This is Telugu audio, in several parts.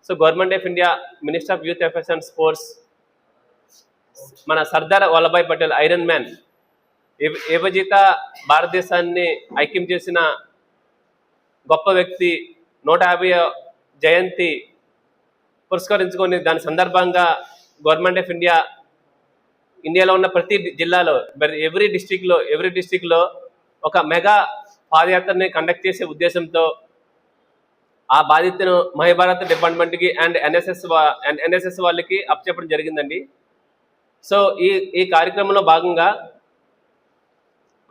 So government of India, minister of youth affairs and sports, మన సర్దార్ వల్లభాయ్ పటేల్ ఐరన్ మ్యాన్ విభజిత భారతదేశాన్ని ఐక్యం చేసిన గొప్ప వ్యక్తి 150వ జయంతి పురస్కరించుకొని దాని సందర్భంగా గవర్నమెంట్ ఆఫ్ ఇండియాలో ఉన్న ప్రతి జిల్లాలో ఎవ్రీ డిస్టిక్లో ఒక మెగా పాదయాత్రని కండక్ట్ చేసే ఉద్దేశంతో ఆ బాధ్యతను మహాభారత్ డిపార్ట్మెంట్కి అండ్ ఎన్ఎస్ఎస్ వాళ్ళకి అప్పచెప్పడం జరిగిందండి. సో ఈ కార్యక్రమంలో భాగంగా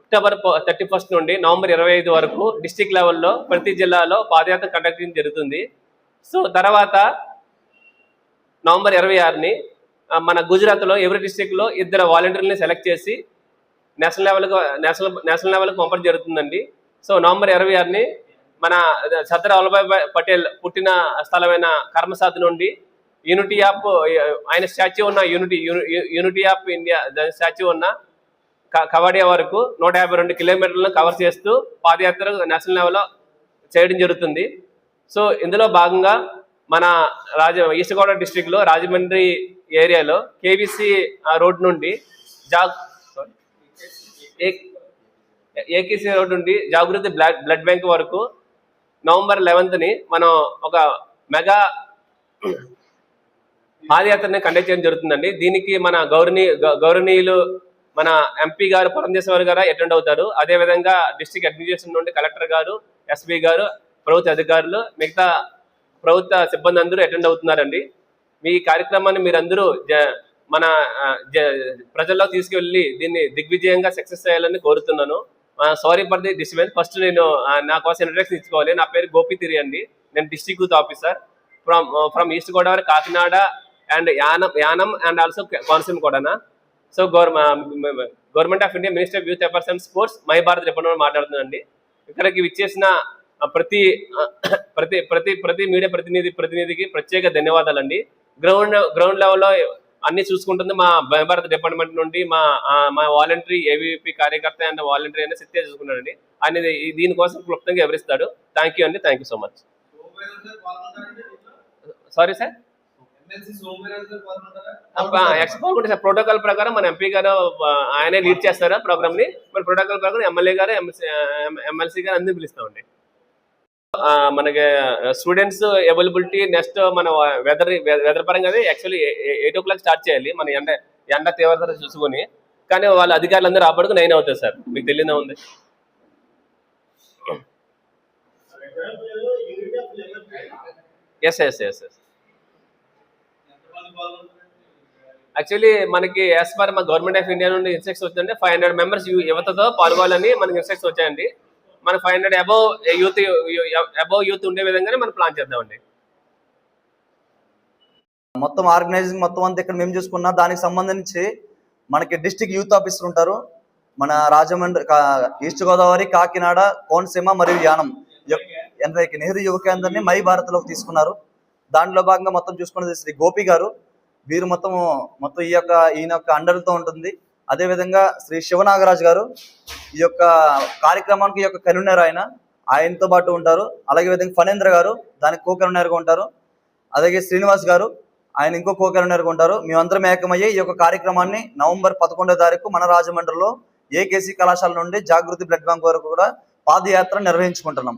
అక్టోబర్ 31 నుండి నవంబర్ 25 వరకు డిస్టిక్ లెవెల్లో ప్రతి జిల్లాలో పాదయాత్ర కండక్ట్ చేయడం జరుగుతుంది. సో తర్వాత నవంబర్ 26ని మన గుజరాత్లో ఎవ్రీ డిస్టిక్లో 2 వాలంటీర్లని సెలెక్ట్ చేసి నేషనల్ లెవెల్కి పంపడం జరుగుతుందండి. సో నవంబర్ 26ని మన సర్దార్ వల్లభాయ్ పటేల్ పుట్టిన స్థలమైన కర్మసాద్ నుండి యూనిటీ ఆఫ్ ఆయన స్టాచ్యూ ఉన్న యూనిటీ ఆఫ్ ఇండియా స్టాచ్యూ ఉన్న కవాడియా వరకు 152 కిలోమీటర్లను కవర్ చేస్తూ పాదయాత్ర నేషనల్ లెవెల్లో చేయడం జరుగుతుంది. సో ఇందులో భాగంగా మన ఈస్ట్ గోదావరి డిస్ట్రిక్ట్లో రాజమండ్రి ఏరియాలో కేబీసీ రోడ్ నుండి ఏకేసీ రోడ్ నుండి జాగృతి బ్లడ్ బ్యాంక్ వరకు నవంబర్ 11ని మనం ఒక మెగా పాదయాత్రని కండక్ట్ చేయడం జరుగుతుందండి. దీనికి మన గౌరవనీయులు మన ఎంపీ గారు పురంధేశ్వరి గారు అటెండ్ అవుతారు. అదేవిధంగా డిస్ట్రిక్ట్ అడ్మినిస్ట్రేషన్ నుండి కలెక్టర్ గారు, ఎస్పీ గారు, ప్రభుత్వ అధికారులు, మిగతా ప్రభుత్వ సిబ్బంది అందరూ అటెండ్ అవుతున్నారండి. మీ కార్యక్రమాన్ని మీరందరూ మన ప్రజల్లో తీసుకువెళ్ళి దీన్ని దిగ్విజయంగా సక్సెస్ చేయాలని కోరుతున్నాను. Sorry for the disturbance. First నేను నా కోసం ఇంట్రడక్షన్ ఇచ్చుకోవాలి. నా పేరు గోపితిరి అండి. నేను district youth officer from east Godavari, Kakinada and Yanam and also Konaseema కూడా. So government of India, minister of youth affairs and sports, my Bharat department మాట్లాడుతుందండి. ఇక్కడికి విచ్చేసిన ప్రతి మీడియా ప్రతినిధికి ప్రత్యేక ధన్యవాదాలండి. గ్రౌండ్ లెవెల్లో అన్ని చూసుకుంటుంది మా మై భారత్ డిపార్ట్మెంట్ నుండి మా వాలంటరీ ఏవీపీ కార్యకర్త అండ్ వాలంటరీ అనేది సిద్ధే చూసుకున్నాడండి. అనేది దీనికోసం క్లుప్తంగా వివరిస్తాడు. థ్యాంక్ యూ అండి. Thank you so much. Sorry sir, protocol ప్రకారం మన ఎంపీ గారు ఆయనే లీడ్ చేస్తారు ప్రోగ్రామ్ ని. మరి ప్రోటోకాల్ ప్రకారం ఎమ్మెల్యే గారు, ఎమ్మెల్సీ గారు అందరినీ పిలుస్తామండి. మనకి స్టూడెంట్స్ అవైలబిలిటీ నెక్స్ట్ మన వెదర్ పరంగా యాక్చువల్లీ 8 o'clock స్టార్ట్ చేయాలి. మన ఎండ తీవ్రత చూసుకొని, కానీ వాళ్ళ అధికారులు అందరూ రాబడుకు 9 అవుతుంది సార్. మీకు తెలియదా ఉంది? Yes yes yes yes actually మనకి యాజ్ పర్ మా గవర్నమెంట్ ఆఫ్ ఇండియా నుండి ఇన్స్ట్రక్షన్ వచ్చిందంటే 500 members యువతతో పాల్గొనాలని మనకి ఇన్స్ట్రక్షన్ వచ్చాయండి. మన 500 అబౌవ్ యూత్ ఉండే విధంగానే మనం ప్లాన్ చేద్దామండి. మొత్తం ఆర్గనైజింగ్ మొత్తం అంతా ఇక్కడ మేము చూసుకున్నా. దానికి సంబంధించి మనకి డిస్ట్రిక్ట్ యూత్ ఆఫీసర్ ఉంటారు. మన రాజమండ్రి, ఈస్ట్ గోదావరి, కాకినాడ, కోనసీమ మరియు యానం నెహ్రూ యువ కేంద్రాన్ని మై భారత్లోకి తీసుకున్నారు. దాంట్లో భాగంగా మొత్తం చూసుకున్నది శ్రీ గోపి గారు. వీరు మొత్తం ఈయన యొక్క అండర్తో ఉంటుంది. అదేవిధంగా శ్రీ శివనాగరాజు గారు ఈ యొక్క కార్యక్రమానికి కన్వీనర్, ఆయనతో పాటు ఉంటారు. అలాగే విధంగా ఫణేంద్ర గారు దానికి కో-కన్వీనర్గా ఉంటారు. అలాగే శ్రీనివాస్ గారు ఆయన ఇంకో కో-కన్వీనర్గా ఉంటారు. మేమందరం ఏకమయ్యే ఈ యొక్క కార్యక్రమాన్ని నవంబర్ 11వ తారీఖు మన రాజమండ్రిలో ఏకేసీ కళాశాల నుండి జాగృతి బ్లడ్ బ్యాంక్ వరకు కూడా పాదయాత్ర నిర్వహించుకుంటున్నాం.